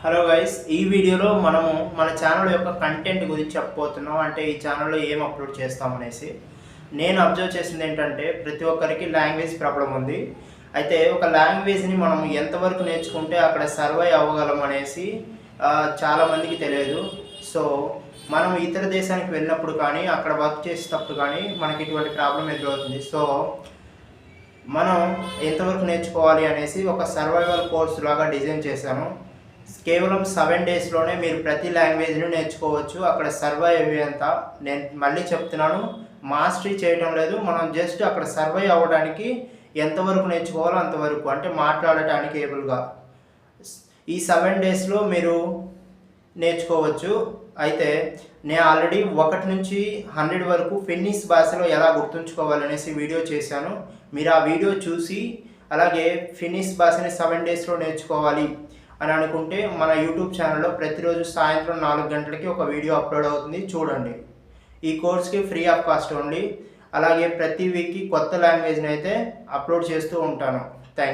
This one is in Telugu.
హలో గైస్, ఈ వీడియోలో మనము మన ఛానల్ యొక్క కంటెంట్ గురించి చెప్పబోతున్నాం. అంటే ఈ ఛానల్లో ఏం అప్లోడ్ చేస్తామనేసి. నేను అబ్జర్వ్ చేసింది ఏంటంటే ప్రతి ఒక్కరికి లాంగ్వేజ్ ప్రాబ్లం ఉంది. అయితే ఒక లాంగ్వేజ్ని మనం ఎంతవరకు నేర్చుకుంటే అక్కడ సర్వైవ్ అవ్వగలం అనేసి చాలామందికి తెలియదు. సో మనం ఇతర దేశానికి వెళ్ళినప్పుడు కానీ అక్కడ వర్క్ చేసేటప్పుడు కానీ మనకి ఇటువంటి ప్రాబ్లం ఎదురవుతుంది. సో మనం ఎంతవరకు నేర్చుకోవాలి అనేసి ఒక సర్వైవల్ కోర్స్ లాగా డిజైన్ చేశాను. కేవలం 7 డేస్లోనే మీరు ప్రతి లాంగ్వేజ్ని నేర్చుకోవచ్చు. అక్కడ సర్వైవ్ అయ్యేంత, నేను మళ్ళీ చెప్తున్నాను, మాస్టరీ చేయడం లేదు. మనం జస్ట్ అక్కడ సర్వైవ్ అవ్వడానికి ఎంతవరకు నేర్చుకోవాలో అంతవరకు, అంటే మాట్లాడటానికి ఏబుల్గా ఈ 7 డేస్లో మీరు నేర్చుకోవచ్చు. అయితే నేను ఆల్రెడీ 1 నుంచి 100 వరకు ఫిన్నిష్ భాషలో ఎలా గుర్తుంచుకోవాలనేసి వీడియో చేశాను. మీరు ఆ వీడియో చూసి అలాగే ఫిన్నిష్ భాషని 7 డేస్లో నేర్చుకోవాలి అని అనుకుంటే మన యూట్యూబ్ ఛానల్లో ప్రతిరోజు సాయంత్రం 4 గంటలకి ఒక వీడియో అప్లోడ్ అవుతుంది, చూడండి. ఈ కోర్స్కి ఫ్రీ ఆఫ్ కాస్ట్ ఓన్లీ. అలాగే ప్రతి వీక్కి కొత్త లాంగ్వేజ్ని అయితే అప్లోడ్ చేస్తూ ఉంటాను. Thank you.